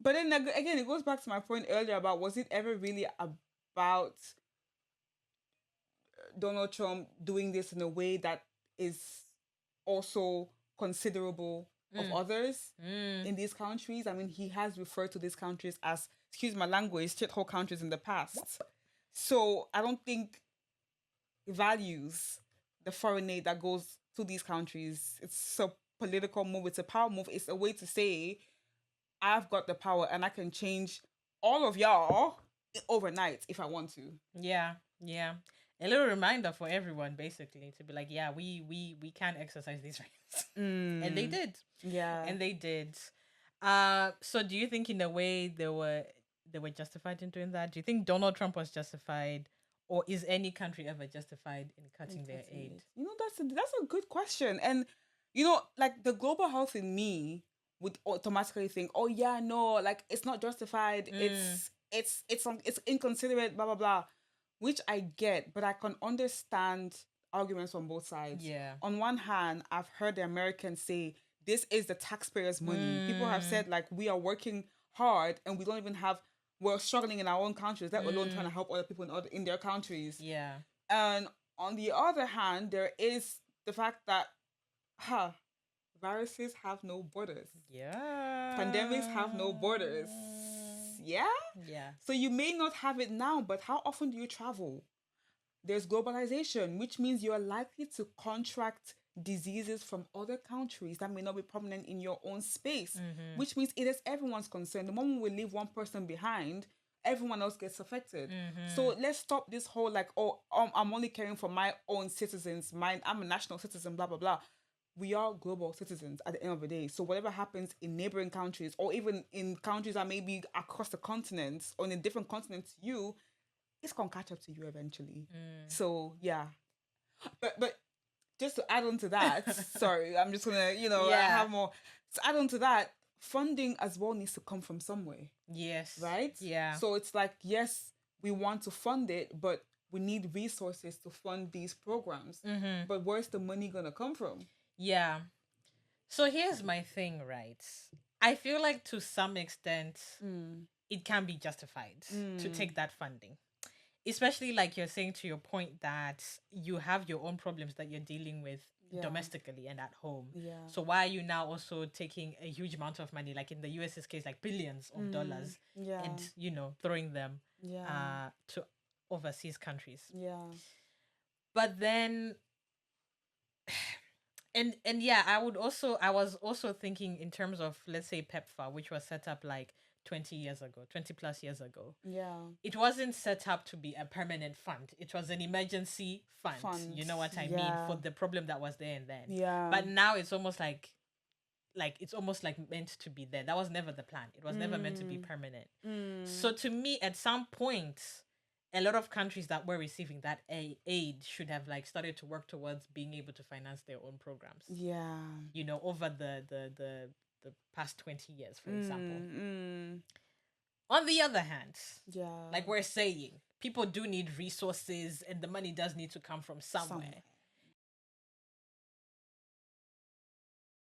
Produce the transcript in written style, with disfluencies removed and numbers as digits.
But then again, it goes back to my point earlier about, was it ever really about Donald Trump doing this in a way that is also considerable of others in these countries? I mean, he has referred to these countries as, excuse my language, shithole countries in the past. So I don't think he values the foreign aid that goes to these countries. It's a political move, it's a power move. It's a way to say, I've got the power and I can change all of y'all overnight if I want to. Yeah, yeah. A little reminder for everyone, basically, to be like, yeah, we can exercise these rights, and they did, Yeah. and they did. So do you think, in a way, they were justified in doing that? Do you think Donald Trump was justified, or is any country ever justified in cutting their aid? You know, that's a good question. And like the global health in me would automatically think, oh yeah, no, like it's not justified. It's inconsiderate, blah blah blah, which I get, but I can understand arguments from both sides. Yeah. On one hand, I've heard the Americans say this is the taxpayers' money. People have said like we are working hard and we don't even have, we're struggling in our own countries, let alone trying to help other people in their countries. Yeah. And on the other hand, there is the fact that, huh, viruses have no borders. Yeah. Pandemics have no borders. Yeah? Yeah. So you may not have it now, but how often do you travel? There's globalization, which means you're likely to contract diseases from other countries that may not be prominent in your own space, which means it is everyone's concern. The moment we leave one person behind, everyone else gets affected. So let's stop this whole like, oh, I'm only caring for my own citizens. I'm a national citizen, blah, blah, blah. We are global citizens at the end of the day. So whatever happens in neighboring countries or even in countries that may be across the continents or in a different continent to you, it's gonna catch up to you eventually. So yeah. But just to add on to that, sorry, I'm just gonna, Yeah. have more. To add on to that, funding as well needs to come from somewhere, Yes. right? Yeah. So it's like, yes, we want to fund it, but we need resources to fund these programs. But where's the money gonna come from? Yeah. So here's my thing, right? I feel like, to some extent, it can be justified to take that funding. Especially, like you're saying, to your point, that you have your own problems that you're dealing with domestically and at home. Yeah. So why are you now also taking a huge amount of money, like in the US's case, like billions of dollars, Yeah. and throwing them Yeah. to overseas countries? Yeah. But then, and yeah, I was also thinking in terms of, let's say, PEPFAR, which was set up like 20 years ago, 20 plus years ago. Yeah. It wasn't set up to be a permanent fund. It was an emergency fund. You know what I mean? For the problem that was there and then. Yeah. But now it's almost like it's almost like meant to be there. That was never the plan. It was never meant to be permanent. So to me, at some point, a lot of countries that were receiving that aid should have like started to work towards being able to finance their own programs. Yeah. Over the past 20 years, for example. On the other hand, Yeah. like we're saying, people do need resources and the money does need to come from somewhere.